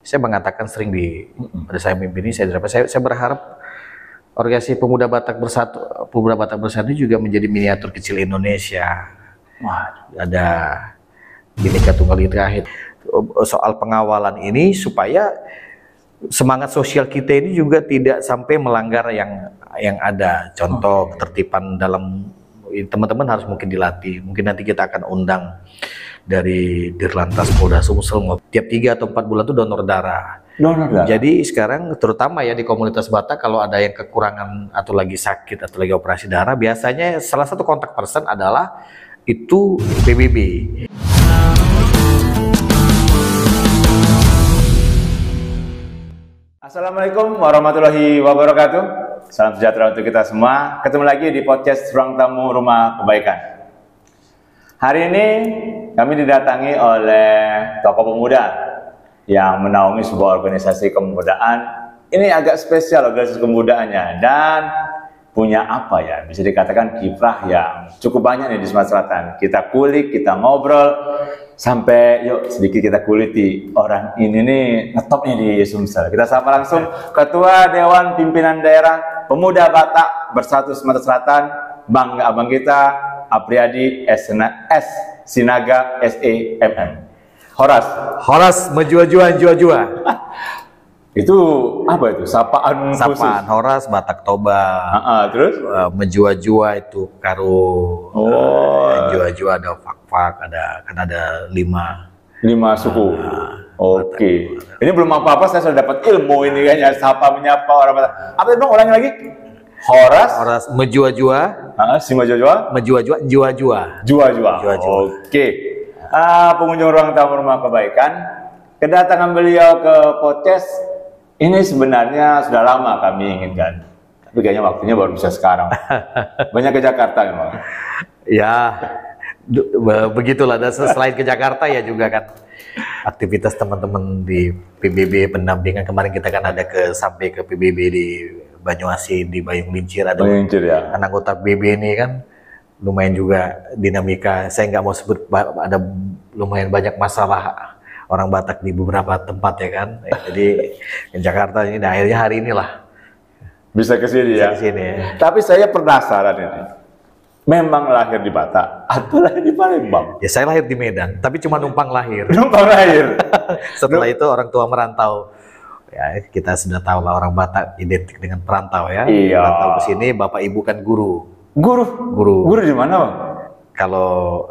Saya mengatakan sering pada saya mimpi ini, saya berharap organisasi Pemuda Batak Bersatu juga menjadi miniatur kecil Indonesia. Wah, ada Bhinneka Tunggal Ika terakhir. Soal pengawalan ini supaya semangat sosial kita ini juga tidak sampai melanggar yang ada. Contoh ketertiban dalam, teman-teman harus mungkin dilatih. Mungkin nanti kita akan undang dari Dirlantas Polda Sumsel, tiap 3 atau 4 bulan itu donor darah. Jadi sekarang terutama ya di komunitas Batak, kalau ada yang kekurangan atau lagi sakit atau lagi operasi darah, biasanya salah satu kontak person adalah itu PBB. Assalamualaikum warahmatullahi wabarakatuh. Salam sejahtera untuk kita semua. Ketemu lagi di podcast Ruang Tamu Rumah Kebaikan. Hari ini kami didatangi oleh tokoh pemuda yang menaungi sebuah organisasi kemudaan. Ini agak spesial organisasi kemudaannya dan punya apa ya, bisa dikatakan kiprah yang cukup banyak nih di Sumatera Selatan. Kita kulik, kita ngobrol, sampai yuk sedikit kita kuliti orang ini nih ngetopnya di Sumsel. Kita sapa langsung Ketua Dewan Pimpinan Daerah Pemuda Batak Bersatu Sumatera Selatan, bangga abang kita Apriyadi S. Sinaga SEMM. Horas Menjua-jua. Itu apa itu? Sapaan Horas Batak Toba. Terus Menjua-jua itu karo. Menjua-jua ada fak-fak, ada 5 suku. Oke. Ini belum apa-apa, saya sudah dapat ilmu ini kayaknya, sapa menyapa orang Batak. Apa itu Bang? Ulangi lagi. Horas Menjua-jua. Si Menjua-jua. Jua-jua. Oke. Pengunjung Ruang Tamu Rumah Kebaikan, kedatangan beliau ke podcast ini sebenarnya sudah lama kami inginkan, tapi kayaknya waktunya baru bisa sekarang. Banyak ke Jakarta memang. Ya, begitulah. Dan selain ke Jakarta ya juga kan aktivitas teman-teman di PBB pendampingan. Kemarin kita kan ada sampai ke PBB di Banyuasin, di Bayung Lincir, ada ya. Kan anggota PBB ini kan lumayan juga dinamika. Saya nggak mau sebut, ada lumayan banyak masalah orang Batak di beberapa tempat ya kan. Jadi di Jakarta ini, dan akhirnya hari inilah bisa ke sini ya. Tapi saya penasaran ini. Memang lahir di Batak atau lahir di Palembang? Ya saya lahir di Medan, tapi cuma numpang lahir. Setelah itu orang tua merantau. Ya kita sudah tahu lah, orang Batak identik dengan perantau ya. Iya. Perantau ke sini, bapak ibu kan guru. Guru di mana, Bang? Kalau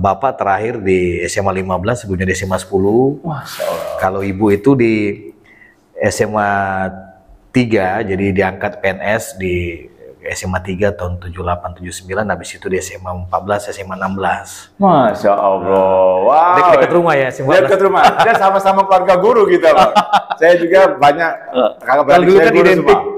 bapak terakhir di SMA 15, sebelumnya di SMA 10. Masya Allah. Kalau ibu itu di SMA 3, jadi diangkat PNS di SMA 3 tahun 78-79, habis itu di SMA 14, SMA 16. Masya Allah. Wow. Dekat rumah ya, dekat rumah. Dan sama-sama keluarga guru kita, Bang. Saya juga banyak kakak beradik saya kan guru identik. semua.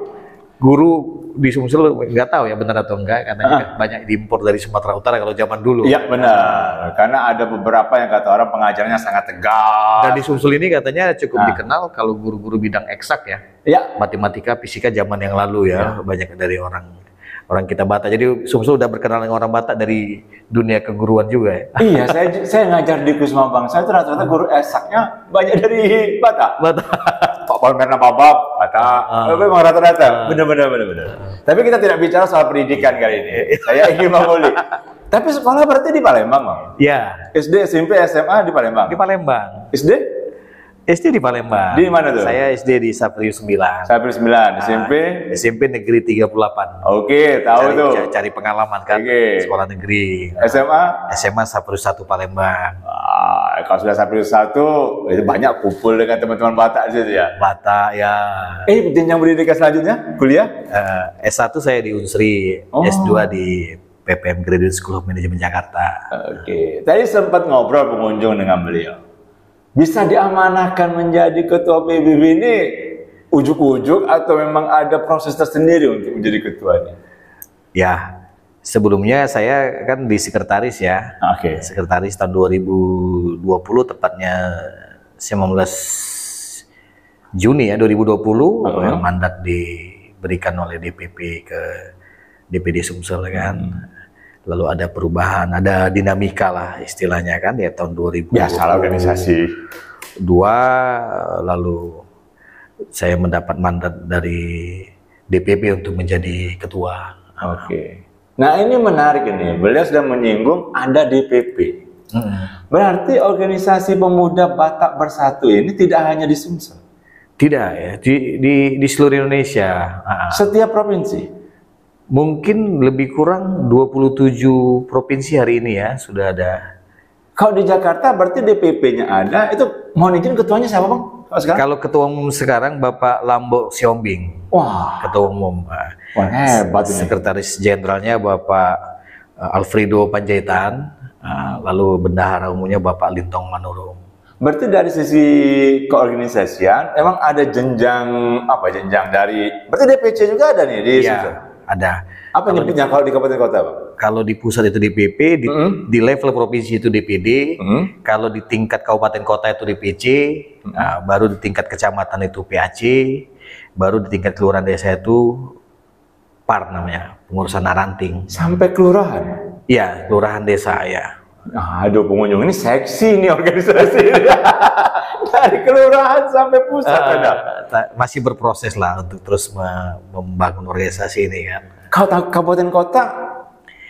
Guru di Sumsel nggak tahu ya benar atau enggak, karena kan banyak diimpor dari Sumatera Utara kalau zaman dulu. Iya benar, karena ada beberapa yang kata orang pengajarannya sangat tegas. Dan di Sumsel ini katanya cukup dikenal kalau guru-guru bidang eksak ya. Iya. Matematika, fisika zaman yang lalu ya, banyak dari orang kita Batak. Jadi Sumsel udah berkenal dengan orang Batak dari dunia keguruan juga ya. Iya, saya ngajar di Kusma Bangsa itu rata-rata guru eksaknya banyak dari Batak. Pak Palmerna Babab, Batak. Memang rata-rata. Benar. Tapi kita tidak bicara soal pendidikan kali ini. Saya ingin mengulik. Tapi sekolah berarti di Palembang, Bang? Iya. SD, SMP, SMA di Palembang? Di Palembang. SD? SD di Palembang. Di mana tuh? Saya SD di Saprius 9. Saprius 9. SMP Negeri 38. Oke, tahu tuh. Cari pengalaman kan. Sekolah negeri. SMA Saprius 1 Palembang. Kalau sudah Saprius 1, itu banyak kumpul dengan teman-teman Batak di situ ya? Batak ya. Jenjang pendidikan selanjutnya? Kuliah? S1 saya di Unsri, S2 di PPM Graduate School of Management Jakarta. Oke. Tadi sempat ngobrol pengunjung dengan beliau. Bisa diamanahkan menjadi ketua PBB ini ujuk-ujuk atau memang ada proses tersendiri untuk menjadi ketuanya? Ya, sebelumnya saya kan di sekretaris ya. Sekretaris tahun 2020, tepatnya 19 Juni ya 2020, mandat diberikan oleh DPP ke DPD Sumsel kan. Lalu ada perubahan, ada dinamika lah istilahnya kan ya tahun 2000. Biasalah organisasi. 2, lalu saya mendapat mandat dari DPP untuk menjadi ketua. Oke. Nah ini menarik ini, beliau sudah menyinggung ada DPP. Berarti organisasi pemuda Batak Bersatu ini tidak hanya di Sumsel? Tidak ya, di seluruh Indonesia. Setiap provinsi? Mungkin lebih kurang 27 provinsi hari ini ya sudah ada. Kalau di Jakarta berarti DPP-nya ada, itu mohon izin ketuanya siapa Bang? Kalau ketua umum sekarang Bapak Lambo Siombing. Wah, ketua umum. Wah, hebat ini. Sekretaris jenderalnya Bapak Alfredo Panjaitan, lalu bendahara umumnya Bapak Lintong Manurung. Berarti dari sisi keorganisasian emang ada jenjang dari berarti DPC juga ada nih di Sumsel? Ada. Apa nyebutnya kalau di kabupaten kota, Bang? Kalau di pusat itu DPP, di level provinsi itu DPD, kalau di tingkat kabupaten kota itu DPC, baru di tingkat kecamatan itu PAC, baru di tingkat kelurahan desa itu PAR namanya, pengurusan ranting. Sampai kelurahan? Iya, kelurahan desa ya. Aduh, pengunjung ini seksi nih organisasi. Dari kelurahan sampai pusat ada. Masih berproses lah untuk terus membangun organisasi ini kan. Kalau kabupaten kota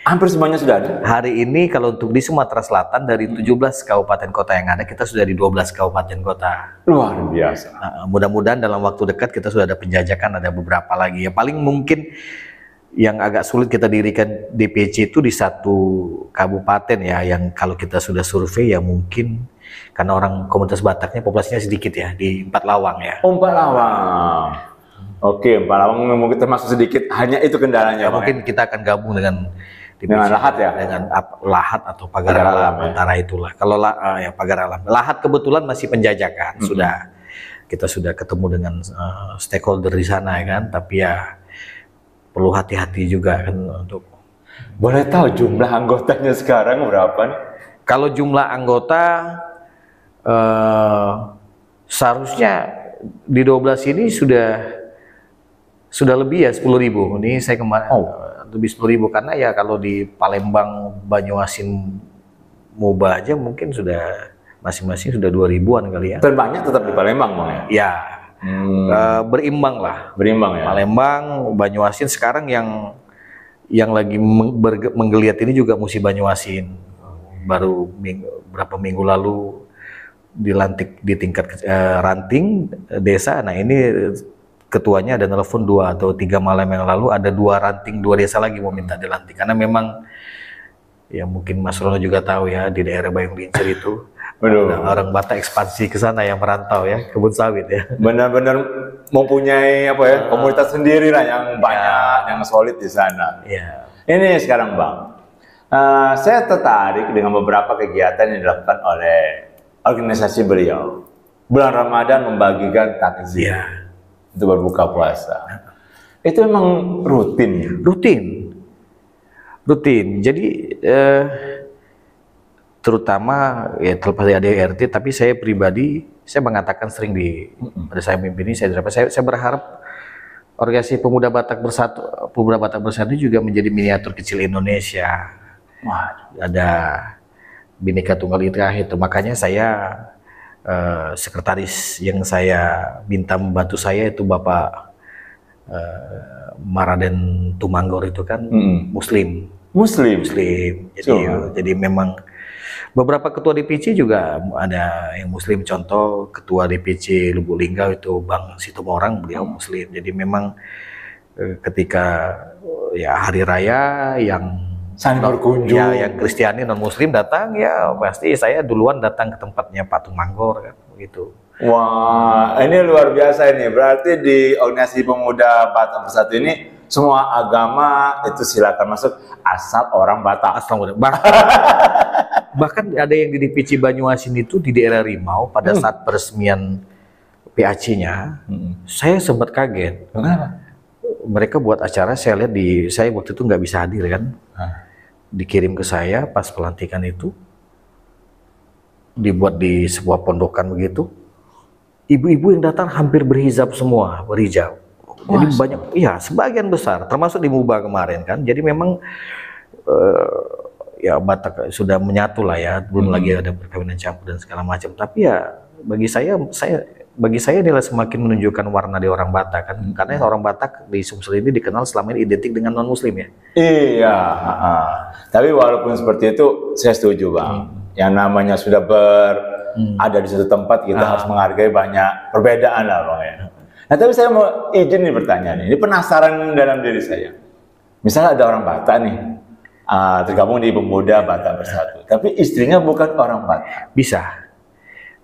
hampir semuanya sudah ada. Hari ini kalau untuk di Sumatera Selatan dari 17 kabupaten kota yang ada, kita sudah di 12 kabupaten kota. Luar biasa. Mudah-mudahan dalam waktu dekat kita sudah ada penjajakan, ada beberapa lagi. Ya paling mungkin yang agak sulit kita dirikan DPC itu di satu kabupaten ya, yang kalau kita sudah survei ya mungkin karena orang komunitas Bataknya populasinya sedikit ya, di Empat Lawang ya. Empat Lawang. Oke, Empat Lawang mungkin termasuk sedikit, hanya itu kendalanya. Ya, mungkin kita akan gabung dengan DPC, dengan Lahat ya, dengan Lahat atau Pagar Alam antara itulah. Kalau ya Pagar Alam, Lahat kebetulan masih penjajakan, kita sudah ketemu dengan stakeholder di sana ya kan, tapi ya perlu hati-hati juga kan untuk. Boleh tahu jumlah anggotanya sekarang berapa nih? Kalau jumlah anggota seharusnya di 12 ini sudah lebih ya 10.000. Ini saya kemarin lebih 10.000 karena ya kalau di Palembang, Banyuasin, Moba aja mungkin sudah masing-masing sudah 2.000-an kali ya. Terbanyak tetap di Palembang Bang ya? Ya. Berimbang lah. Berimbang ya. Palembang, Banyuasin sekarang yang lagi menggeliat ini juga Musi Banyuasin. Baru berapa minggu lalu dilantik di tingkat ranting desa. Nah ini ketuanya ada nelfon 2 atau 3 malam yang lalu ada 2 ranting 2 desa lagi mau minta dilantik karena memang ya mungkin Mas Rono juga tahu ya di daerah Bayung Lincir itu. Orang Batak ekspansi ke sana yang merantau ya, kebun sawit ya. Benar-benar mempunyai komunitas sendiri lah yang banyak, yang solid di sana. Ini sekarang Bang, saya tertarik dengan beberapa kegiatan yang dilakukan oleh organisasi beliau. Bulan Ramadan membagikan takjil untuk berbuka puasa. Itu memang rutin? Rutin. Jadi terutama ya terlepas dari ADRT, tapi saya pribadi saya mengatakan sering pada saya mimpin ini saya berharap organisasi Pemuda Batak Bersatu juga menjadi miniatur kecil Indonesia. Ada Bhinneka Tunggal Ika itu, makanya saya sekretaris yang saya minta membantu saya itu Bapak Maraden Tumanggor itu kan Muslim. Jadi memang beberapa ketua DPC juga ada yang Muslim. Contoh ketua DPC Lubuk Linggau itu Bang Situmorang, beliau Muslim. Jadi memang ketika ya hari raya yang saling berkunjung, yang Kristiani non Muslim datang ya pasti saya duluan datang ke tempatnya Pak Tumanggor kan begitu. Wah, ini luar biasa ini. Berarti di organisasi Pemuda Batak Bersatu ini semua agama itu silakan masuk asal orang Batak. Bahkan ada yang di DPC Banyuasin itu di daerah Rimau pada saat peresmian PAC-nya, saya sempat kaget. Kenapa? Mereka buat acara, saya lihat saya waktu itu nggak bisa hadir kan, dikirim ke saya pas pelantikan itu, dibuat di sebuah pondokan begitu. Ibu-ibu yang datang hampir berhijab semua, berhijab. Jadi banyak, iya sebagian besar, termasuk di Muba kemarin kan. Jadi memang ya Batak sudah menyatu lah ya, belum lagi ada perkawinan campur dan segala macam. Tapi ya bagi saya inilah semakin menunjukkan warna di orang Batak kan, karena orang Batak di Sumsel ini dikenal selama ini identik dengan non Muslim ya. Iya, tapi walaupun seperti itu, saya setuju Bang. Yang namanya sudah ada di satu tempat, kita harus menghargai banyak perbedaan lah Bang ya. Nah tapi saya mau izin nih bertanya nih, ini penasaran dalam diri saya. Misalnya ada orang Batak nih, tergabung di Pemuda Batak Bersatu, tapi istrinya bukan orang Batak. Bisa,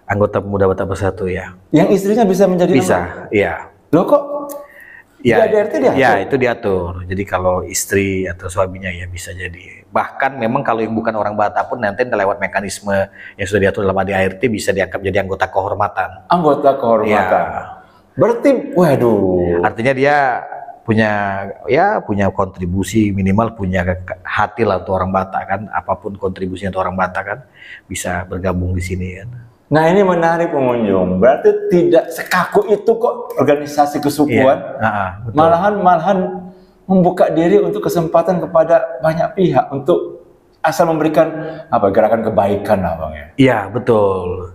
anggota Pemuda Batak Bersatu ya. Yang istrinya bisa menjadi Bisa, iya. Loh kok? Ya, di ADRT diatur? Ya, itu diatur. Jadi kalau istri atau suaminya ya bisa jadi. Bahkan memang kalau yang bukan orang Batak pun nanti lewat mekanisme yang sudah diatur dalam ADRT bisa dianggap jadi anggota kehormatan. Anggota kehormatan. Ya. Berarti, waduh. Artinya dia punya kontribusi, minimal punya hati lah untuk orang Batak kan. Apapun kontribusinya untuk orang Batak kan bisa bergabung di sini kan. Nah ini menarik pengunjung. Berarti tidak sekaku itu kok organisasi kesukuan. Betul. Malahan membuka diri untuk kesempatan kepada banyak pihak untuk asal memberikan gerakan kebaikan lah Bang ya. Iya betul.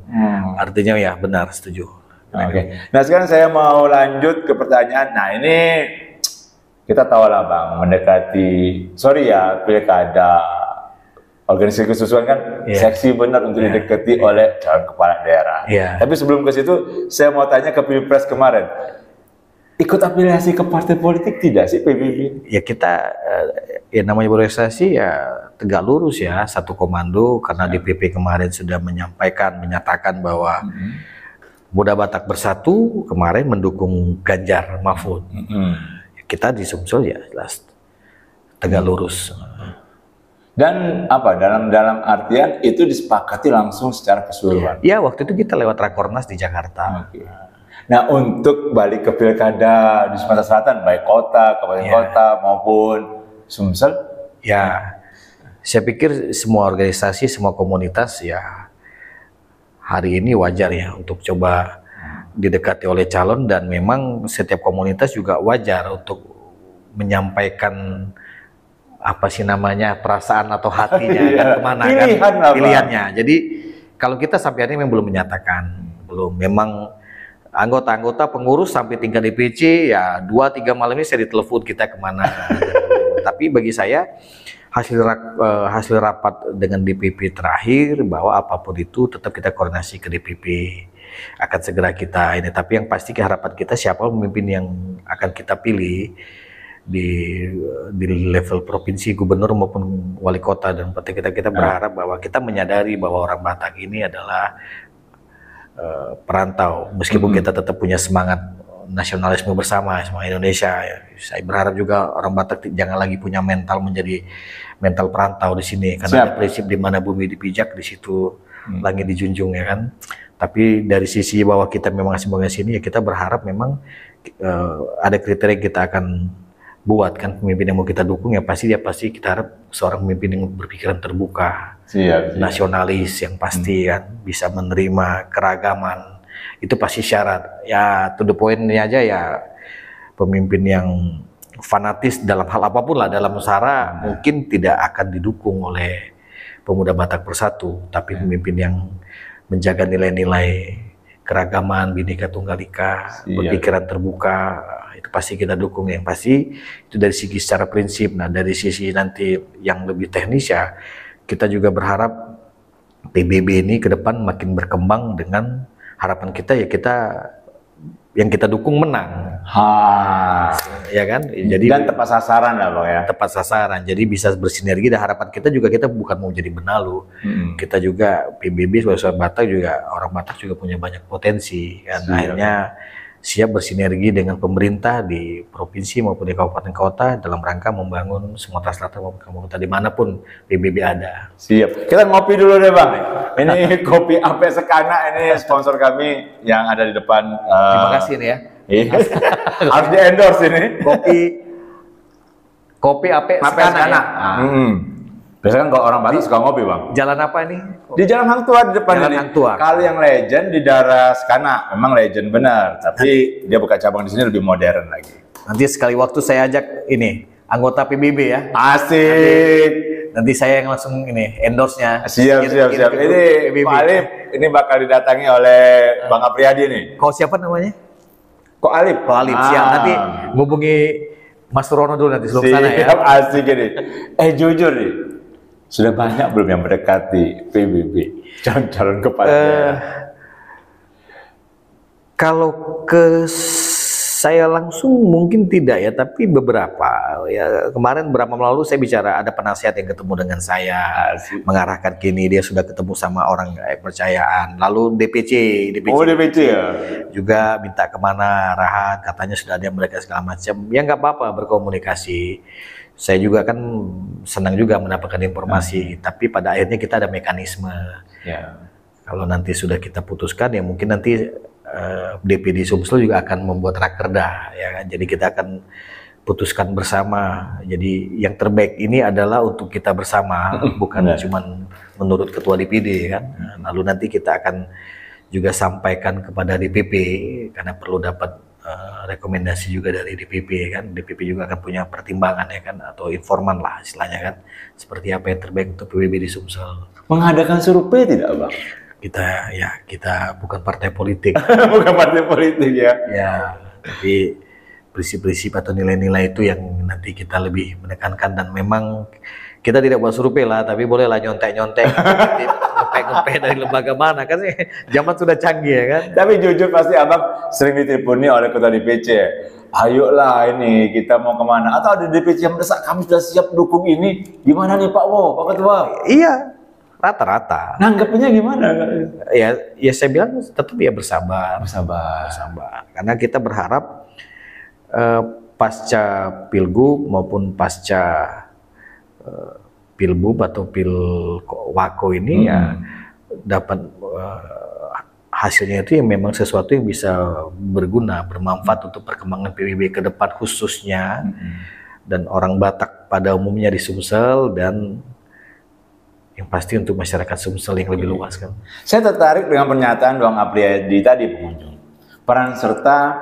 Artinya ya benar, setuju. Oke. Nah sekarang saya mau lanjut ke pertanyaan. Nah ini kita tahu lah Bang, mendekati pilkada, organisasi kesusuan kan seksi benar untuk didekati oleh calon kepala daerah. Tapi sebelum ke situ, saya mau tanya ke Pilpres kemarin. Ikut afiliasi ke partai politik tidak sih PBB? Ya kita, namanya berorganisasi ya tegak lurus ya, satu komando, karena DPP kemarin sudah menyatakan bahwa Pemuda Batak Bersatu kemarin mendukung Ganjar Mahfud. Kita di Sumsel ya jelas tegak lurus. Dan dalam artian itu disepakati langsung secara keseluruhan. Ya waktu itu kita lewat Rakornas di Jakarta. Nah untuk balik ke pilkada di Sumatera Selatan, baik kota, kabupaten kota maupun Sumsel, ya saya pikir semua organisasi, semua komunitas ya hari ini wajar ya untuk coba didekati oleh calon, dan memang setiap komunitas juga wajar untuk menyampaikan perasaan atau hatinya kan kemana pilihannya. Jadi kalau kita sampai hari ini memang belum menyatakan, memang anggota-anggota pengurus sampai tingkat DPC ya 2-3 malam ini saya ditelepon kita kemana. Tapi bagi saya hasil rapat dengan DPP terakhir bahwa apapun itu tetap kita koordinasi ke DPP, akan segera kita ini. Tapi yang pasti harapan kita siapa pemimpin yang akan kita pilih di level provinsi, gubernur maupun wali kota dan bupati, kita berharap bahwa kita menyadari bahwa orang Batak ini adalah perantau, meskipun kita tetap punya semangat nasionalisme bersama Indonesia. Saya berharap juga orang Batak jangan lagi punya menjadi mental perantau di sini, karena ada prinsip di mana bumi dipijak di situ langit dijunjung ya kan. Tapi dari sisi bahwa kita memang sebagai sini ya kita berharap memang ada kriteria yang kita akan buat kan, pemimpin yang mau kita dukung ya pasti kita harap seorang pemimpin yang berpikiran terbuka, nasionalis yang pasti kan, bisa menerima keragaman. Itu pasti syarat ya, to the point-nya aja ya, pemimpin yang fanatis dalam hal apapun lah, dalam musara mungkin tidak akan didukung oleh Pemuda Batak Bersatu, tapi pemimpin yang menjaga nilai-nilai keragaman, Bhinneka Tunggal Ika, berpikiran terbuka, itu pasti kita dukung. Yang pasti itu dari segi secara prinsip. Nah dari sisi nanti yang lebih teknis ya, kita juga berharap PBB ini ke depan makin berkembang dengan harapan kita ya yang kita dukung menang. Ya kan? Jadi dan tepat sasaran lah Bang ya. Tepat sasaran. Jadi bisa bersinergi, dan harapan kita juga kita bukan mau jadi benalu. Kita juga PBB sebagai Batak juga, orang Batak juga punya banyak potensi kan. Akhirnya siap bersinergi dengan pemerintah di provinsi maupun di kabupaten kota dalam rangka membangun Sumatera Selatan maupun kabupaten dimanapun PBB ada. Siap. Kita ngopi dulu deh Bang. Ini kopi AP Sekana, ini sponsor kami yang ada di depan. Terima kasih nih ya. Harus di endorse ini. Kopi AP Sekana. Ya? Biasanya kan kalau orang Batak suka ngopi Bang. Jalan apa ini? Di Jalan Hang Tuah di depan Jalan ini. Hang Tuah. Kalau yang legend di daerah Sekana, memang legend benar. Tapi dia buka cabang di sini lebih modern lagi. Nanti sekali waktu saya ajak ini anggota PBB ya. Asik. nanti saya yang langsung ini endorse-nya. Siap. Ini PBB. Pak Alif, ini bakal didatangi oleh Bang Apriyadi nih. Kok siapa namanya? Kok Alif? Kok Alif. Siap, nanti ngubungi Mas Rono dulu nanti sebelum sana ya. Siap, asik ini. Jujur nih, sudah banyak belum yang mendekati PBB? Calon-calon kepala daerah. Kalau ke saya langsung mungkin tidak ya, tapi beberapa ya kemarin beberapa lalu saya bicara ada penasihat yang ketemu dengan saya mengarahkan kini dia sudah ketemu sama orang kepercayaan, lalu DPC ya juga minta kemana arahan, katanya sudah ada mereka segala macam ya, nggak apa-apa berkomunikasi. Saya juga kan senang juga mendapatkan informasi, tapi pada akhirnya kita ada mekanisme ya. Kalau nanti sudah kita putuskan ya mungkin nanti DPD Sumsel juga akan membuat rakerda ya kan? Jadi kita akan putuskan bersama. Jadi yang terbaik ini adalah untuk kita bersama, bukan cuma menurut ketua DPD kan. Lalu nanti kita akan juga sampaikan kepada DPP karena perlu dapat rekomendasi juga dari DPP kan. DPP juga akan punya pertimbangan ya kan, atau informan lah istilahnya kan, seperti apa yang terbaik untuk PBB di Sumsel. Mengadakan survei tidak Bang? Kita bukan partai politik. Bukan partai politik ya. Ya, tapi prinsip-prinsip atau nilai-nilai itu yang nanti kita lebih menekankan, dan memang kita tidak buat survei lah, tapi bolehlah nyontek-nyontek, ngepek-ngepek dari lembaga mana kan sih, zaman sudah canggih ya kan. Tapi jujur pasti Abang sering diteleponi oleh ketua DPC. Ayolah ini kita mau kemana? Atau ada DPC yang mendesak kami sudah siap dukung ini. Gimana nih Pak Wo, Pak Ketua? Iya. Rata-rata. Nanggapnya gimana? Ya saya bilang tetap ya bersabar. Karena kita berharap pasca Pilgub maupun pasca Pilbub atau Pilwako ini ya dapat hasilnya itu yang memang sesuatu yang bisa berguna, bermanfaat untuk perkembangan PBB ke depan khususnya, dan orang Batak pada umumnya di Sumsel, dan yang pasti untuk masyarakat Sumsel yang lebih luas kan. Saya tertarik dengan pernyataan Bang Apriyadi tadi, pengunjung. Peran serta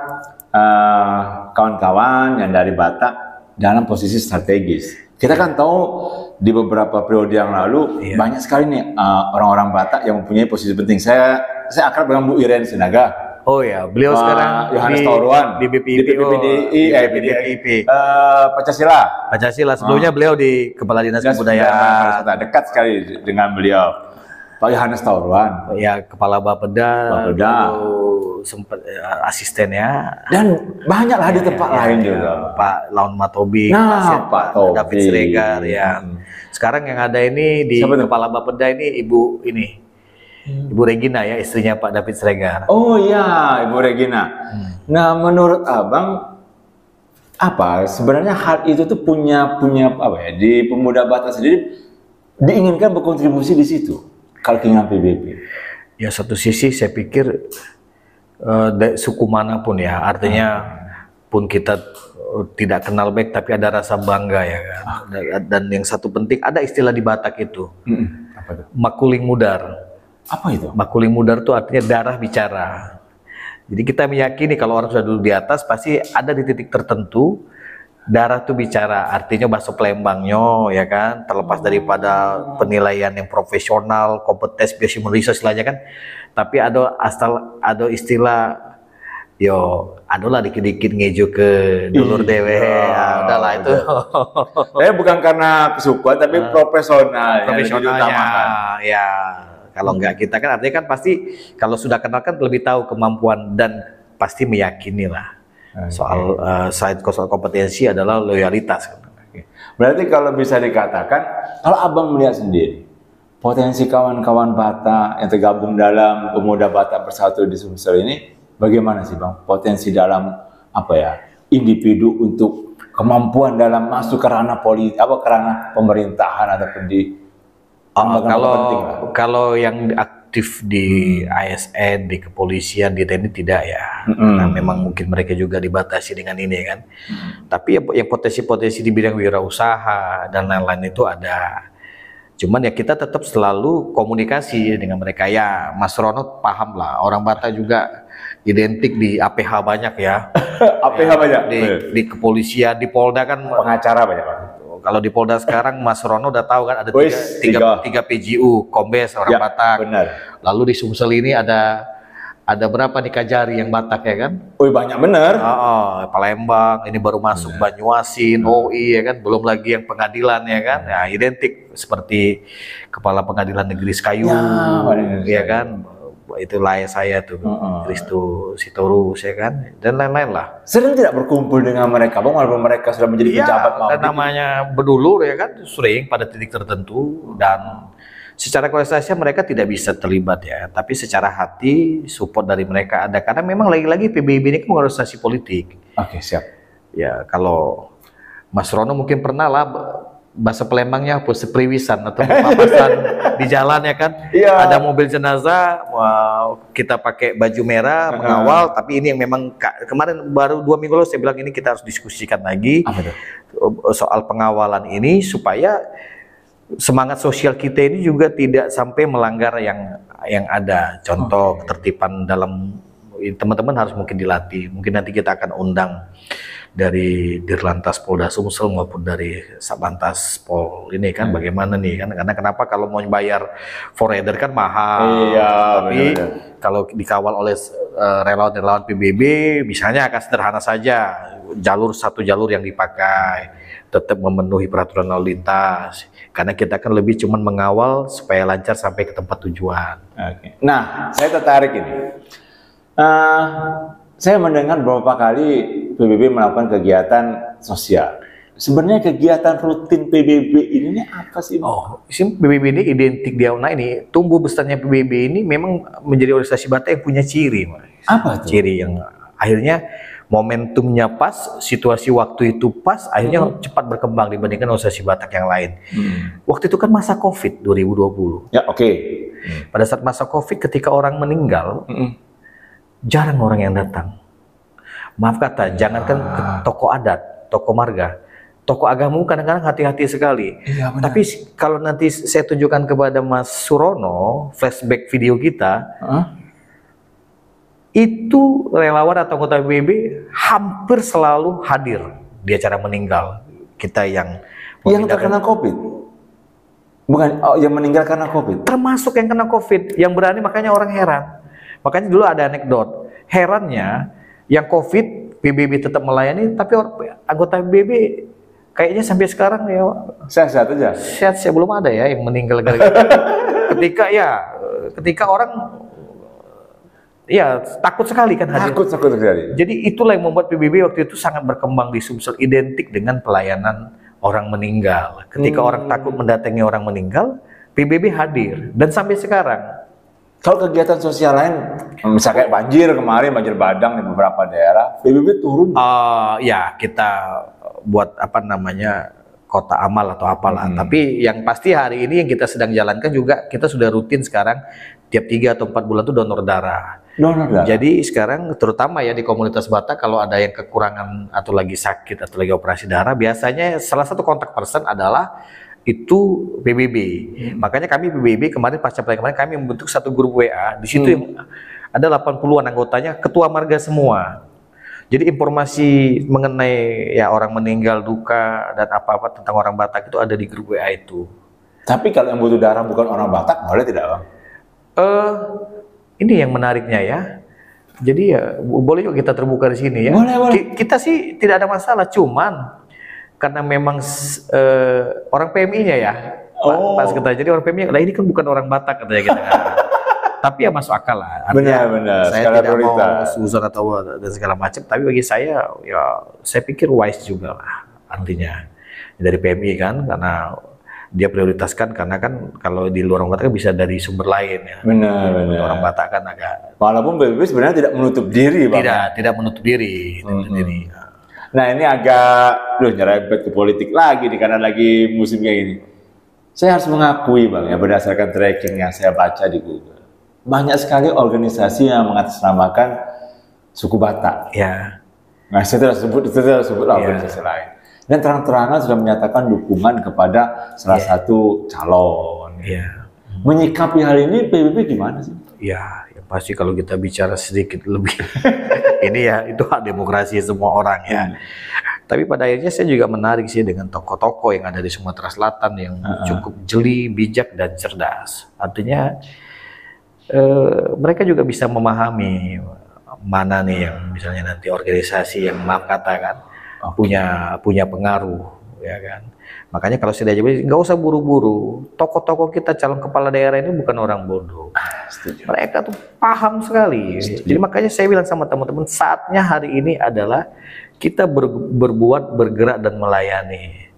kawan-kawan yang dari Batak dalam posisi strategis. Kita kan tahu di beberapa periode yang lalu banyak sekali nih orang-orang Batak yang mempunyai posisi penting. Saya akrab dengan Bu Iren Sinaga. Oh ya, beliau sekarang Yohanes Tauruan di BPIP. Pancasila. Sebelumnya beliau di Kepala Dinas Kebudayaan. Dekat sekali dengan beliau. Pak Yohanes Tauruan. Ya, Kepala Bapeda. Sempat asistennya. Dan banyaklah di tempat lain juga. Pak Laun Matobi, Pak David Sregar ya. Sekarang yang ada ini di Kepala Bapeda ini Ibu Regina ya, istrinya Pak David Sregar. Oh iya, Ibu Regina. Nah, menurut Abang apa sebenarnya hal itu tuh punya apa ya, di pemuda Batak sendiri diinginkan berkontribusi di situ kalau keinginan PBB? Ya, satu sisi saya pikir suku manapun ya, artinya pun kita tidak kenal baik tapi ada rasa bangga ya kan. Dan yang satu penting, ada istilah di Batak itu, apa itu? Makuling Mudar. Apa itu? Makuling Mudar itu artinya darah bicara. Jadi kita meyakini kalau orang sudah duduk di atas pasti ada di titik tertentu darah itu bicara. Artinya bahasa Palembangnya ya kan, terlepas daripada penilaian yang profesional, kompetensi biasa Indonesia istilahnya kan. Tapi ada istilah adalah dikit-dikit ngejo ke dulur dewe. Adalah itu. Saya bukan karena kesukaan tapi profesionalnya. Ya. Kalau enggak kita kan artinya kan pasti kalau sudah kenal kan lebih tahu kemampuan dan pasti meyakini lah. Soal selain kompetensi adalah loyalitas. Berarti kalau bisa dikatakan, kalau Abang melihat sendiri potensi kawan-kawan Batak yang tergabung dalam Pemuda Batak Bersatu di Sumsel ini, bagaimana sih Bang? Potensi dalam apa ya, individu untuk kemampuan dalam masuk ke ranah politik, ke ranah pemerintahan ataupun di kalau yang aktif di ASN, di kepolisian, di TNI tidak ya, karena memang mungkin mereka juga dibatasi dengan ini kan. Tapi yang potensi-potensi di bidang wirausaha dan lain-lain itu ada. Cuman ya kita tetap selalu komunikasi dengan mereka ya. Mas Ronald paham lah, orang Batak juga identik di APH banyak ya. APH banyak di kepolisian, di Polda kan pengacara banyak Pak. Kalau di Polda sekarang Mas Rono udah tahu kan ada Wis, tiga PJU, Kombes orang Ya, Batak. benar. Lalu di Sumsel ini ada berapa nih Kajari yang Batak ya kan? Wih, banyak bener. Palembang, ini baru masuk Banyuasin, OI ya kan, belum lagi yang pengadilan ya kan, ya identik seperti Kepala Pengadilan Negeri Sekayung, ya kan, itu layar saya tuh, Kristo Sitorus ya kan, dan lain-lain lah. Sering tidak berkumpul dengan mereka, Bang, walaupun mereka sudah menjadi pejabat Ya, dan namanya berdulur ya kan, sering pada titik tertentu, dan secara kualitasnya mereka tidak bisa terlibat ya, tapi secara hati support dari mereka ada, karena memang lagi-lagi PBB ini kan organisasi politik. Oke, siap. Ya kalau Mas Rono mungkin pernah lah bahasa Palembangnya apa sepriwisan atau papasan di jalan ya kan, ada mobil jenazah, kita pakai baju merah mengawal, tapi ini yang memang kemarin baru 2 minggu lalu saya bilang ini kita harus diskusikan lagi soal pengawalan ini supaya semangat sosial kita ini juga tidak sampai melanggar yang ada. Contoh ketertiban dalam, teman-teman harus mungkin dilatih. Mungkin nanti kita akan undang dari Dirlantas Polda Sumsel maupun dari Satlantas Pol ini kan, bagaimana nih kan, karena kenapa kalau mau bayar forader kan mahal. Iya, tapi kalau dikawal oleh relawan-relawan PBB misalnya akan sederhana saja, satu jalur yang dipakai tetap memenuhi peraturan lalu lintas, karena kita kan lebih cuman mengawal supaya lancar sampai ke tempat tujuan. Oke. Nah, saya tertarik ini. Saya mendengar beberapa kali PBB melakukan kegiatan sosial. Sebenarnya kegiatan rutin PBB ini apa sih? PBB ini identik Diauna ini, tumbuh besarnya PBB ini memang menjadi organisasi Batak yang punya ciri. Apa tuh? Ciri yang akhirnya momentumnya pas, situasi waktu itu pas, akhirnya cepat berkembang dibandingkan organisasi Batak yang lain. Waktu itu kan masa COVID 2020. Ya, oke. Pada saat masa COVID ketika orang meninggal, jarang orang yang datang. Maaf kata, jangankan ke toko adat, toko marga, toko agama kadang-kadang hati-hati sekali. Iya, tapi kalau nanti saya tunjukkan kepada Mas Surono flashback video kita, itu relawan atau anggota PBB hampir selalu hadir di acara meninggal kita yang terkena COVID. Bukan, yang meninggal karena COVID. Termasuk yang kena COVID, yang berani, makanya orang heran. Makanya dulu ada anekdot, herannya yang COVID PBB tetap melayani, tapi anggota PBB kayaknya sampai sekarang ya sehat-sehat aja. Sehat, belum ada ya yang meninggal gara-gara. ketika orang ya takut sekali kan hadir. Takut sekali. Jadi itulah yang membuat PBB waktu itu sangat berkembang di Sumsel, identik dengan pelayanan orang meninggal. Ketika orang takut mendatangi orang meninggal, PBB hadir, dan sampai sekarang. Kalau kegiatan sosial lain, misalnya kayak banjir kemarin, banjir bandang di beberapa daerah, PBB turun. Ya kita buat apa namanya kota amal atau apalah. Tapi yang pasti hari ini yang kita sedang jalankan juga, kita sudah rutin sekarang tiap 3 atau 4 bulan itu donor darah. Jadi sekarang terutama ya di komunitas Batak, kalau ada yang kekurangan atau lagi sakit atau lagi operasi darah, biasanya salah satu kontak person adalah itu PBB. Makanya kami PBB kemarin pasca kemarin kami membentuk satu grup WA. Di situ yang ada 80-an anggotanya, ketua marga semua. Jadi informasi mengenai ya orang meninggal, duka, dan apa-apa tentang orang Batak itu ada di grup WA itu. Tapi kalau yang butuh darah bukan orang Batak, boleh tidak, Bang? Ini yang menariknya ya. Jadi ya boleh juga kita terbuka di sini ya. Boleh. Kita sih tidak ada masalah, cuman karena memang orang PMI-nya ya, Pak Sekretaris. Jadi orang PMI, lah ini kan bukan orang Batak katanya kita. Tapi ya masuk akal lah. Benar. Saya tidak mau suzon atau dan segala macam. Tapi bagi saya, ya saya pikir wise juga lah artinya dari PMI kan, karena dia prioritaskan, karena kan kalau di luar orang Batak kan bisa dari sumber lain ya. Benar. Orang Batak kan agak. Walaupun PBB sebenarnya tidak menutup diri, Bang. Tidak menutup diri. Nah ini agak nyerempet ke politik lagi nih, karena lagi musim kayak gini. Saya harus mengakui, Bang, ya berdasarkan tracking yang saya baca di Google, banyak sekali organisasi yang mengatasnamakan suku Batak. Ya. Nah saya tidak sebut organisasi lain. Dan terang-terangan sudah menyatakan dukungan kepada salah satu calon. Menyikapi hal ini PBB gimana sih? Ya pasti kalau kita bicara sedikit lebih ini ya itu hak demokrasi semua orang ya. Tapi pada akhirnya saya juga menarik sih dengan tokoh-tokoh yang ada di Sumatera Selatan yang cukup jeli, bijak dan cerdas. Artinya mereka juga bisa memahami mana nih yang misalnya nanti organisasi yang maaf katakan punya pengaruh, ya kan. Makanya kalau saya diajak, nggak usah buru-buru. Tokoh-tokoh kita calon kepala daerah ini bukan orang bodoh. Setuju. Mereka tuh paham sekali. Jadi makanya saya bilang sama teman-teman, saatnya hari ini adalah kita berbuat, bergerak dan melayani.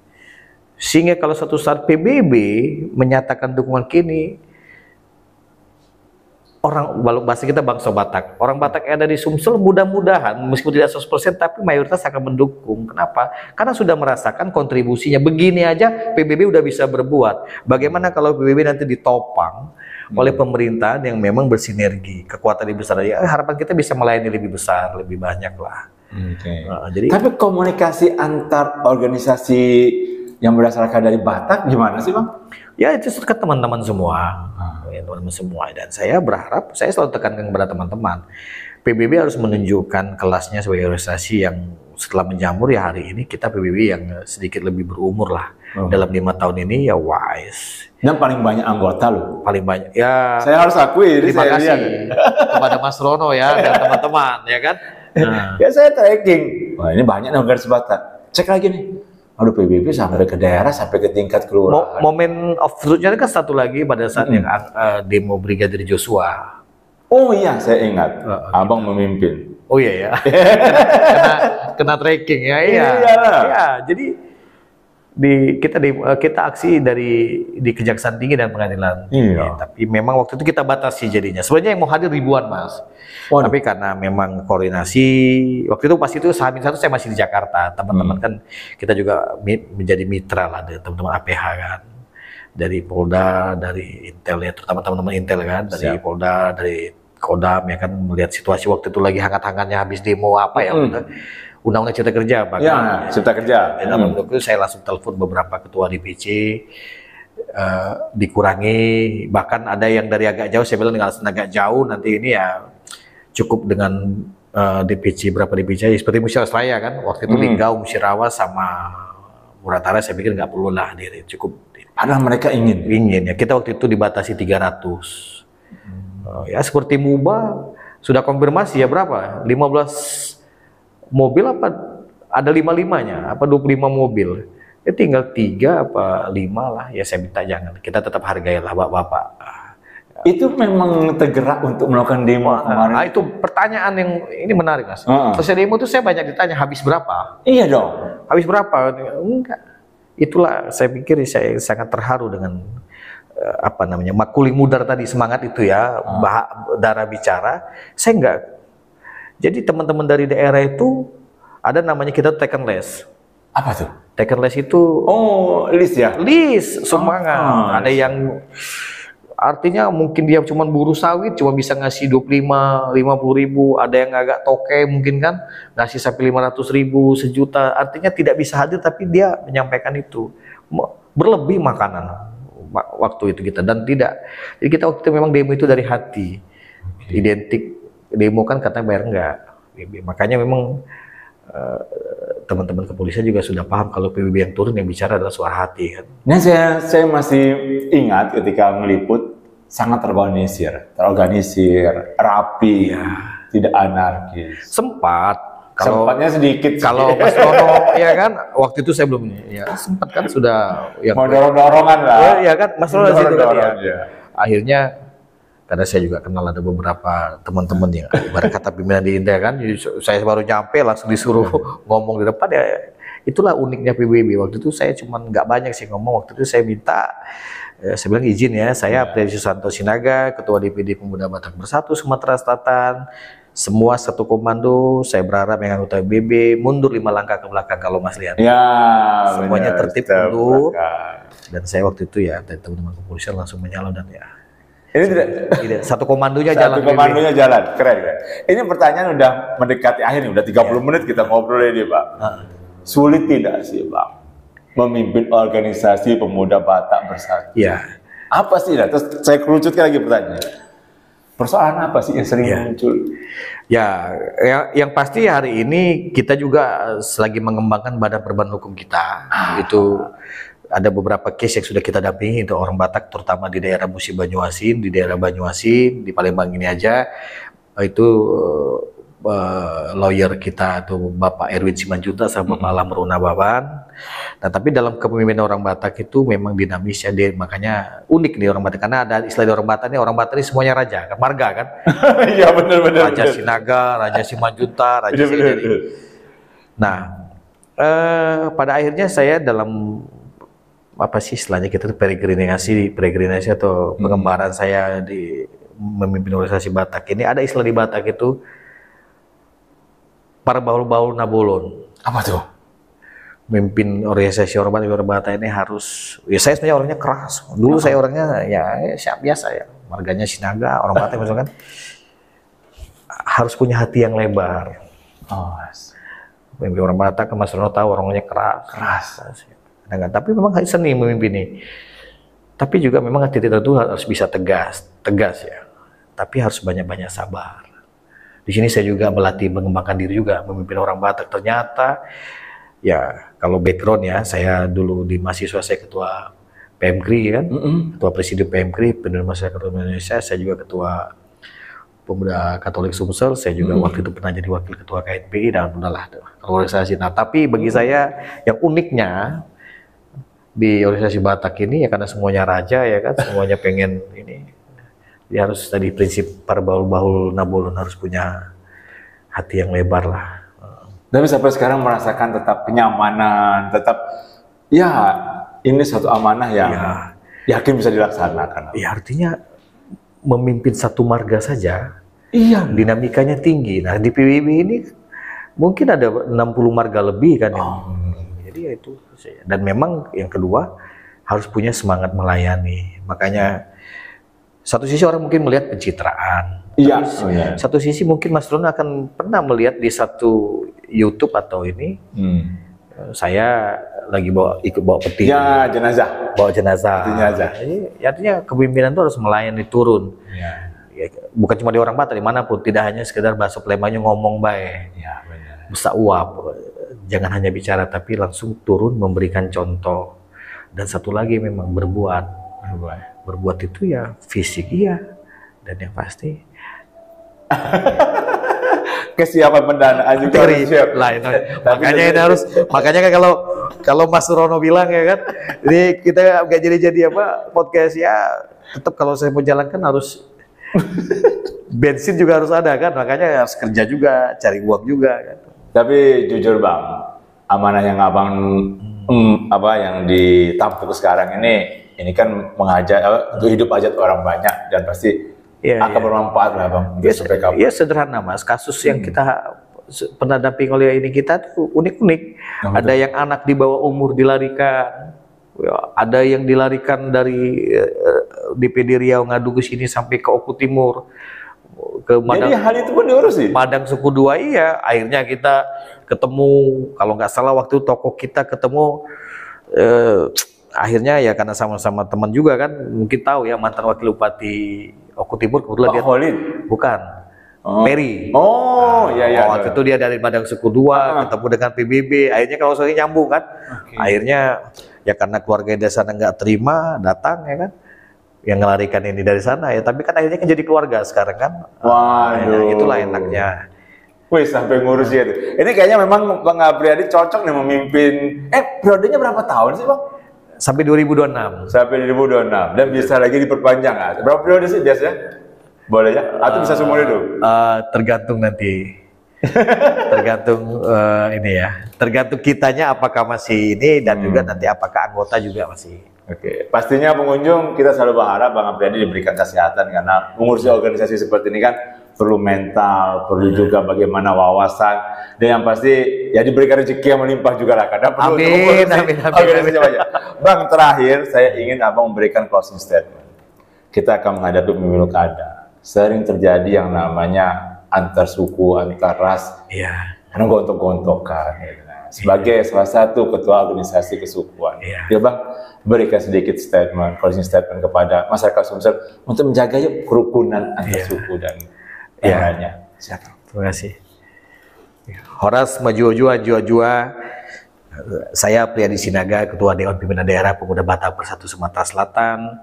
Sehingga kalau suatu saat PBB menyatakan dukungan kini, orang bahasa kita bangsa Batak, orang Batak yang ada di Sumsel mudah-mudahan meskipun tidak 100% tapi mayoritas akan mendukung. Kenapa? Karena sudah merasakan kontribusinya. Begini aja PBB udah bisa berbuat. Bagaimana kalau PBB nanti ditopang oleh pemerintahan yang memang bersinergi, kekuatan lebih besar? Ya, harapan kita bisa melayani lebih besar, lebih banyak lah. Jadi, tapi komunikasi antar organisasi yang berdasarkan dari Batak gimana sih, Bang? Ya itu ke teman-teman semua. Teman-teman semua, dan saya berharap, saya selalu tekankan kepada teman-teman, PBB harus menunjukkan kelasnya sebagai organisasi yang setelah menjamur ya hari ini kita PBB yang sedikit lebih berumur lah. Dalam 5 tahun ini ya wise. Dan paling banyak anggota loh. Paling banyak. Ya. Saya harus akui. Terima kasih kepada Mas Rono ya dan teman-teman ya kan. Ya saya tracking. Wah ini banyak nih organisasi Batak. Cek lagi nih. Aduh PBB sampai ke daerah, sampai ke tingkat kelurahan. Momen of truth-nya kan satu lagi pada saat yang demo Brigadir Joshua. Oh iya, saya ingat. Abang memimpin. Oh iya ya. kena tracking ya. Iya. Ya, jadi kita aksi di Kejaksaan Tinggi dan Pengadilan. Iya. Tapi memang waktu itu kita batasi jadinya. Sebenarnya yang mau hadir ribuan, Mas. Tapi karena memang koordinasi, waktu itu pas itu H-1 saya masih di Jakarta. Teman-teman kan kita juga menjadi mitra lah dari teman-teman APH kan. Dari Polda, dari Intel ya, terutama teman-teman Intel kan, dari Polda, dari Kodam ya kan, melihat situasi waktu itu lagi hangat-hangatnya habis demo apa ya. Undang-undang Cipta Kerja, Pak. Ya, Cipta Kerja. Dalam waktu itu saya langsung telepon beberapa ketua DPC, dikurangi, bahkan ada yang dari agak jauh, saya bilang dengan agak jauh nanti ini ya cukup dengan DPC, berapa DPC, seperti Musyawarah kan, waktu itu Linggau, Musyawarah sama Muratara, saya pikir nggak perlu lah diri, cukup. Padahal mereka ingin ya, kita waktu itu dibatasi 300. Ya seperti MUBA, sudah konfirmasi ya berapa, 15 mobil apa ada 55-nya apa 25 mobil ya tinggal 3 apa 5 lah ya, saya minta jangan, kita tetap hargailah bapak-bapak. Itu memang tergerak untuk melakukan demo kemarin. Itu pertanyaan yang ini menarik, Mas. Selesai demo itu saya banyak ditanya habis berapa. Iya dong, habis berapa, enggak, itulah saya pikir saya sangat terharu dengan apa namanya makuli mudar tadi, semangat itu ya, darah bicara. Saya enggak. Jadi teman-teman dari daerah itu ada namanya kita taken list. Apa tuh? Taken list itu list ya? List semangat. Ada yang artinya mungkin dia cuma buruh sawit cuma bisa ngasih 50 ribu, ada yang agak toke mungkin kan ngasih sampai 500 ribu, sejuta. Artinya tidak bisa hadir tapi dia menyampaikan itu. Berlebih makanan waktu itu kita, dan tidak. Jadi kita waktu itu memang demo itu dari hati. Identik demo kan katanya bayar enggak. Makanya memang teman-teman kepolisian juga sudah paham kalau PBB yang turun yang bicara adalah suara hati kan. Nah saya masih ingat ketika meliput sangat terorganisir, rapi, tidak anarkis. Sempatnya sedikit. Kalau Mas Rono ya kan, waktu itu saya belum ya sempat kan sudah yang mau dorong-dorongan lah. Ya kan Mas Rono di situ kan ya. Akhirnya karena saya juga kenal ada beberapa teman-teman yang ibarat kata pimpinan di Indah kan, saya baru nyampe langsung disuruh ngomong di depan ya. Itulah uniknya PBB. Waktu itu saya cuma nggak banyak sih ngomong. Waktu itu saya minta, saya bilang izin ya, saya Priadi Susanto Sinaga, Ketua DPD Pemuda Batak Bersatu Sumatera Selatan, semua satu komando. Saya berharap yang anggota PBB mundur 5 langkah ke belakang kalau Mas lihat. Ya, semuanya tertib mundur. Dan saya waktu itu ya dari teman-teman kepolisian langsung menyalon dan ya. Ini tidak satu komandonya jalan. Satu komandonya jalan, keren. Ini pertanyaan udah mendekati akhir nih, udah 30 menit kita ngobrol ini, Pak. Sulit tidak sih, Bang, memimpin organisasi pemuda Batak Bersatu? Iya. Apa sih? Terus saya kerucutkan lagi pertanyaan. Persoalan apa sih yang sering muncul? Ya, yang pasti hari ini kita juga selagi mengembangkan badan perubahan hukum kita. Itu ada beberapa case yang sudah kita dampingi itu orang Batak, terutama di daerah Musi Banyuasin, di daerah Banyuasin, di Palembang ini aja. Itu lawyer kita tuh Bapak Erwin Simanjuntak sama Bapak Lamru Nababan. Nah, tapi dalam kepemimpinan orang Batak itu memang dinamis ya, makanya unik nih orang Batak, karena ada istilah di orang Batak ini semuanya raja, kan marga kan? Iya benar-benar. Raja Sinaga, Raja Simanjuntak, Raja Sinaga. Nah, pada akhirnya saya dalam apa sih istilahnya kita tuh peregrinasi atau pengembaraan saya di memimpin organisasi Batak ini, ada istilah di Batak itu para baul-baul nabolon. Apa tuh? Memimpin organisasi orang Batak ini harus, ya saya sebenarnya orangnya keras. Dulu saya orangnya ya biasa ya, marganya Sinaga, orang Batak misalkan. Harus punya hati yang lebar. Memimpin orang Batak, Mas Rono tahu orangnya keras. Nah, tapi memang seni memimpin ini. Tapi juga memang hati tertentu harus bisa tegas ya. Tapi harus banyak-banyak sabar. Di sini saya juga melatih mengembangkan diri juga memimpin orang Batak. Ternyata ya kalau background ya, saya dulu di mahasiswa saya ketua PMKRI kan, ketua presidium PMKRI Pemuda Masyarakat Indonesia. Saya juga ketua Pemuda Katolik Sumsel. Saya juga waktu itu pernah jadi wakil ketua KNPI dan udahlah organisasi. Nah, tapi bagi saya yang uniknya di organisasi Batak ini ya karena semuanya raja ya kan, semuanya pengen ini. Dia harus tadi prinsip para baul-baul nabolon harus punya hati yang lebar lah. Tapi sampai sekarang merasakan tetap kenyamanan, tetap ya ini satu amanah yang yakin bisa dilaksanakan. Ya artinya memimpin satu marga saja, dinamikanya tinggi. Nah di PBB ini mungkin ada 60 marga lebih kan. Jadi ya itu. Dan memang yang kedua harus punya semangat melayani. Makanya satu sisi orang mungkin melihat pencitraan. Iya. Satu sisi mungkin Mas Rono akan pernah melihat di satu YouTube atau ini, saya lagi ikut bawa peti. Ya, jenazah. Bawa jenazah. Jadi, artinya kepemimpinan itu harus melayani turun. Ya, bukan cuma di orang Batak, dimanapun, tidak hanya sekedar bahasa Palembangnya ngomong baik. Ya, benar. Bisa uap. Jangan hanya bicara, tapi langsung turun memberikan contoh. Dan satu lagi memang berbuat. Berbuat itu ya fisik dan yang pasti kesiapan pendanaan juga harus siap. Makanya ini harus, makanya kan kalau Mas Rono bilang ya kan, ini kita nggak jadi apa podcast ya, tetap kalau saya mau jalankan harus bensin juga harus ada kan, makanya harus kerja juga, cari uang juga kan. Tapi jujur Bang, amanah yang Abang yang ditampuk sekarang ini kan mengajak untuk hidup ajat orang banyak dan pasti akan bermanfaat lah Bang. Iya sederhana Mas, kasus yang kita pernah damping oleh ini kita tuh unik-unik. Ada yang anak di bawah umur dilarikan, ada yang dilarikan dari DPD Riau ngadu ke sini sampai ke Oku Timur. Ke Madang, jadi hal itu pun diurus sih? Madang Suku 2 akhirnya kita ketemu, kalau nggak salah waktu tokoh kita ketemu, akhirnya ya karena sama-sama teman juga kan, mungkin tahu ya mantan wakil bupati Oku Timur kebetulan dia bukan Peri. Waktu itu dia dari Madang Suku 2 ketemu dengan PBB, akhirnya kalau saya nyambung kan, akhirnya ya karena keluarga di sana nggak terima datang ya kan, yang ngelarikan ini dari sana ya, tapi kan akhirnya kan jadi keluarga sekarang kan. Waduh, itulah enaknya. Wih, sampai ngurus ya tuh. Ini kayaknya memang Bang Apriyadi cocok nih memimpin. Periodenya berapa tahun sih Bang? Sampai 2026. Sampai 2026 dan bisa lagi diperpanjang nggak? Berapa periode sih biasanya? Boleh ya? Atau bisa seumur hidup? Tergantung nanti. Tergantung ini ya. Tergantung kitanya apakah masih ini dan juga nanti apakah anggota juga masih. Oke, pastinya pengunjung kita selalu berharap Bang Apriyadi diberikan kesehatan karena mengurusi organisasi seperti ini kan perlu mental, perlu juga bagaimana wawasan, dan yang pasti ya diberikan rezeki yang melimpah juga lah karena perlu. Amin. Bang, terakhir saya ingin Abang memberikan closing statement. Kita akan menghadapi pemilu kada. Sering terjadi yang namanya antar suku, antar ras, karena gontok-gontokan. Sebagai salah satu ketua organisasi kesukuan, ya Bang, berikan sedikit statement, closing statement kepada masyarakat Sumsel untuk menjaga kerukunan antar suku dan yang lainnya. Terima kasih. Horas Majua-Jua, Jua-Jua. Saya Priyadi Sinaga, Ketua Dewan Pimpinan Daerah Pemuda Batak Bersatu Sumatera Selatan,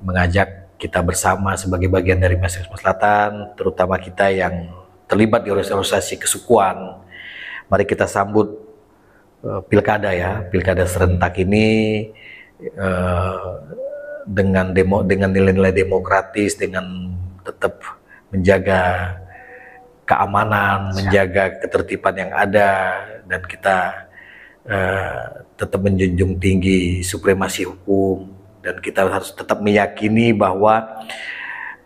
mengajak kita bersama sebagai bagian dari masyarakat Selatan, terutama kita yang terlibat di organisasi kesukuan. Mari kita sambut pilkada ya, pilkada serentak ini dengan nilai-nilai demokratis, dengan tetap menjaga keamanan, menjaga ketertiban yang ada, dan kita tetap menjunjung tinggi supremasi hukum, dan kita harus tetap meyakini bahwa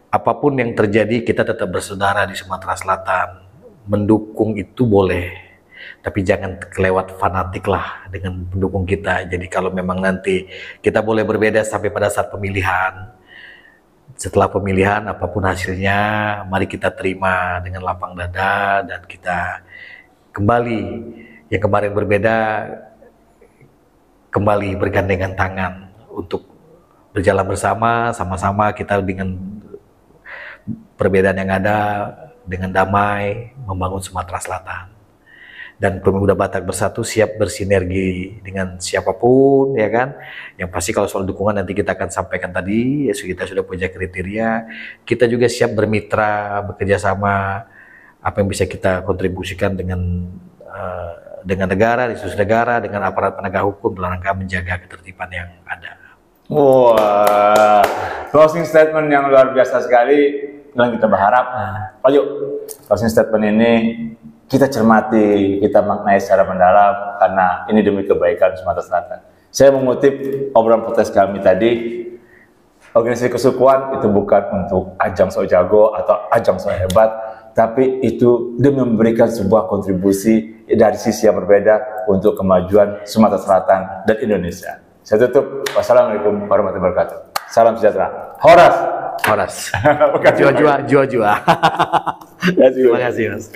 apapun yang terjadi kita tetap bersaudara di Sumatera Selatan. Mendukung itu boleh, tapi jangan kelewat fanatik lah dengan pendukung kita. Jadi kalau memang nanti kita boleh berbeda sampai pada saat pemilihan, setelah pemilihan apapun hasilnya, mari kita terima dengan lapang dada dan kita kembali yang kemarin berbeda, kembali bergandengan tangan untuk berjalan bersama, sama-sama kita dengan perbedaan yang ada, dengan damai membangun Sumatera Selatan. Dan Pemuda Batak Bersatu siap bersinergi dengan siapapun, ya kan. Yang pasti kalau soal dukungan nanti kita akan sampaikan tadi, ya kita sudah punya kriteria. Kita juga siap bermitra, bekerja sama, apa yang bisa kita kontribusikan dengan negara, institusi negara, dengan aparat penegak hukum dalam rangka menjaga ketertiban yang ada. Wah, closing statement yang luar biasa sekali. Yang kita berharap, Pak Yuk, closing statement ini kita cermati, kita maknai secara mendalam, karena ini demi kebaikan Sumatera Selatan. Saya mengutip obrolan podcast kami tadi, organisasi kesukuan itu bukan untuk ajang sok jago atau ajang sok hebat, tapi itu demi memberikan sebuah kontribusi dari sisi yang berbeda untuk kemajuan Sumatera Selatan dan Indonesia. Saya tutup. Wassalamualaikum warahmatullahi wabarakatuh. Salam sejahtera. Horas. Horas. Jua-jua, jua-jua. Terima kasih, Mas.